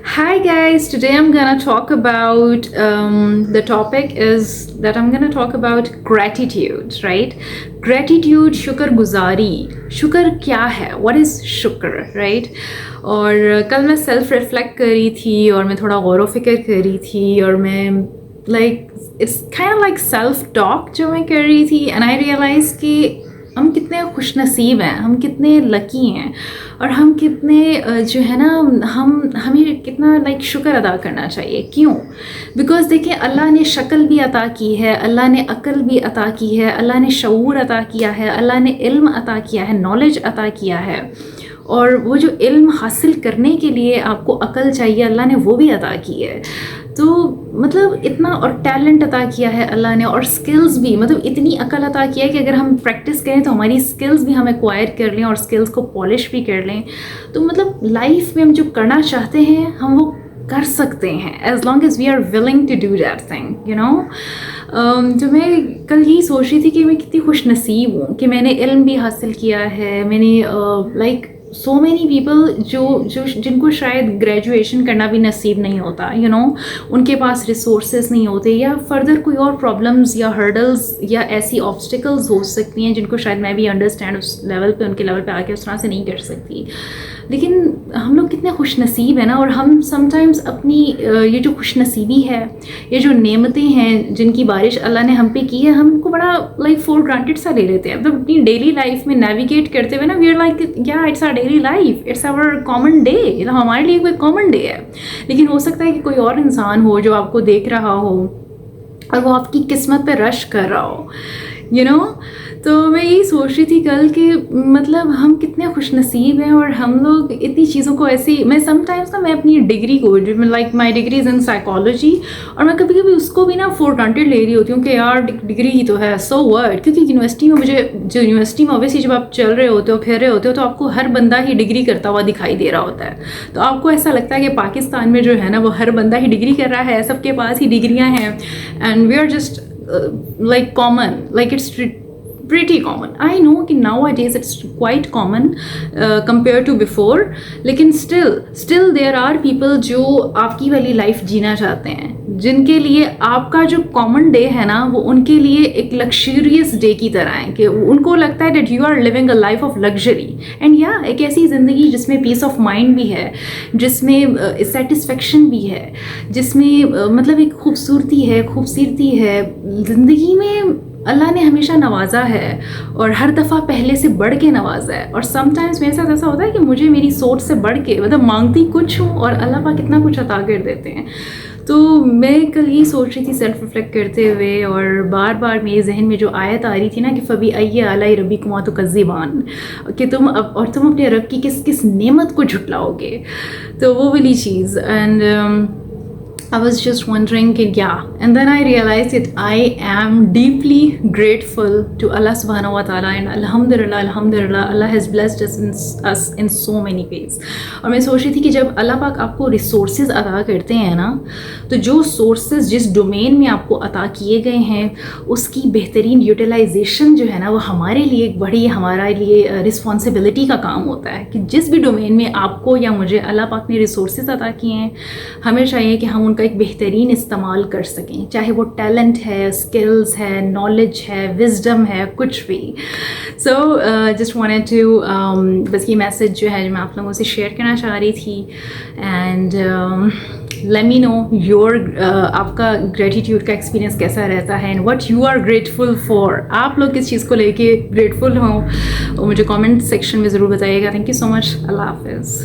Hi guys, today I'm gonna talk about the topic is that I'm gonna talk about gratitude, right? Gratitude, शुक्र गुजारी, शुक्र क्या है? What is शुक्र, right? और कल मैं सेल्फ रिफ्लेक्ट कर रही थी और मैं थोड़ा गौर व फिक्र कर रही थी और मैं it's kind of like self talk जो मैं कर रही थी and I realized कि हम कितने खुश नसीब हैं, हम कितने लकी हैं और हम कितने जो है ना हमें कितना शुक्र अदा करना चाहिए. क्यों? बिकॉज़ देखिए, अल्लाह ने शक्ल भी अता की है, अल्लाह ने अक्ल भी अता की है, अल्लाह ने शऊर अता किया है, अल्लाह ने इल्म अता किया है, नॉलेज अता किया है. और वो जो इल्म हासिल करने के लिए आपको अक्ल चाहिए, अल्लाह ने वो भी अता की है. तो मतलब इतना, और टैलेंट अता किया है अल्लाह ने, और स्किल्स भी, मतलब इतनी अकल अता किया है कि अगर हम प्रैक्टिस करें तो हमारी स्किल्स भी हम एक्वायर कर लें और स्किल्स को पॉलिश भी कर लें. तो मतलब लाइफ में हम जो करना चाहते हैं हम वो कर सकते हैं, as long as we are willing to do that thing, you know. तो मैं कल यही सोच रही थी कि मैं कितनी खुश नसीब हूँ कि मैंने इल्म भी हासिल किया है. मैंने सो मैनी पीपल जो जिनको शायद ग्रेजुएशन करना भी नसीब नहीं होता, यू नो, उनके पास रिसोर्सेज नहीं होते, या फर्दर कोई और प्रॉब्लम्स या हर्डल्स या ऐसी ऑब्स्टिकल्स हो सकती हैं जिनको शायद मैं भी अंडरस्टैंड उस लेवल पे, उनके लेवल पे आके उस तरह से नहीं कर सकती. लेकिन हम लोग कितने खुश नसीब हैं ना. और हम समटाइम्स अपनी ये जो खुश नसीबी है, ये जो नेमतें हैं जिनकी बारिश अल्लाह ने हम पे की है, हम उनको बड़ा फॉर ग्रांटेड सा ले लेते हैं. मतलब अपनी डेली लाइफ में नेविगेट करते हुए ना, we are like yeah it's our daily life, it's our common day, हमारे लिए कोई कॉमन डे है. लेकिन हो सकता है कि कोई और इंसान हो जो आपको देख रहा हो और वो आपकी किस्मत पे रश कर रहा हो, यू नो. तो मैं यही सोच रही थी कल कि मतलब हम कितने खुश नसीब हैं और हम लोग इतनी चीज़ों को ऐसे, मैं समटाइम्स ना, मैं अपनी डिग्री को, जो like my degree is in psychology, और मैं कभी कभी उसको भी ना फॉर ग्रांटेड ले रही होती हूँ कि यार डिग्री ही तो है, सो वर्ड. क्योंकि यूनिवर्सिटी में यूनिवर्सिटी में ऑब्वियसली जब आप चल रहे होते हो, फिर रहे होते हो, तो आपको हर बंदा ही डिग्री करता हुआ दिखाई दे रहा होता है. तो आपको ऐसा लगता है कि पाकिस्तान में जो है ना, वो हर बंदा ही डिग्री कर रहा है, सबके पास ही डिग्रियाँ हैं, and we are just common, like it's pretty common. I know कि nowadays it's quite common compared to before, लेकिन still there are people जो आपकी वाली लाइफ जीना चाहते हैं, जिनके लिए आपका जो कॉमन डे है ना, वो उनके लिए एक लग्जरियस डे की तरह है, कि उनको लगता है that you are living a life of luxury. and yeah, एक ऐसी ज़िंदगी जिसमें पीस ऑफ माइंड भी है, जिसमें सेटिस्फेक्शन भी है, जिसमें मतलब एक खूबसूरती है ज़िंदगी में. अल्लाह ने हमेशा नवाजा है और हर दफ़ा पहले से बढ़ के नवाजा है. और समटाइम्स मेरे साथ ऐसा होता है कि मुझे मेरी सोच से बढ़ के, मतलब मांगती कुछ हूँ और अल्लाह पाक कितना कुछ अता कर देते हैं. तो मैं कल ही सोच रही थी सेल्फ रिफ्लेक्ट करते हुए, और बार बार मेरे जहन में जो आयत आ रही थी ना कि फ़बी अय्य आलाई रब्बिकुमा तुकज़्ज़िबान, कि तुम अपने रब की किस किस नेमत को झुटलाओगे. तो वो वाली चीज़. And I was just wondering yeah, and then I realized that I am deeply grateful to Allah subhanahu wa ta'ala, and alhamdulillah Allah has blessed us in so many ways. और मैं सोच रही थी कि जब अल्लाह पाक आपको रिसोर्सेज अता करते हैं ना, तो जो सोर्सेज जिस डोमेन में आपको अता किए गए हैं, उसकी बेहतरीन यूटिलाइजेशन जो है ना, वो हमारे लिए एक बड़ी, हमारे लिए रिस्पॉन्सिबिलिटी का काम होता है कि जिस भी डोमेन में आपको या मुझे अल्लाह पाक ने रिसोर्सेज अता किए हैं, हमें चाहिए कि हम उनका एक बेहतरीन इस्तेमाल कर सकें, चाहे वो टैलेंट है, स्किल्स है, नॉलेज है, विजडम है, कुछ भी. सो जस्ट वांटेड टू बस ये मैसेज जो है, जो मैं आप लोगों से शेयर करना चाह रही थी. And let me know your आपका ग्रेटिट्यूड का एक्सपीरियंस कैसा रहता है, and what you are grateful for. आप लोग किस चीज़ को लेके ग्रेटफुल हों, मुझे कमेंट सेक्शन में ज़रूर बताइएगा. Thank you so much. Allah हाफिज़.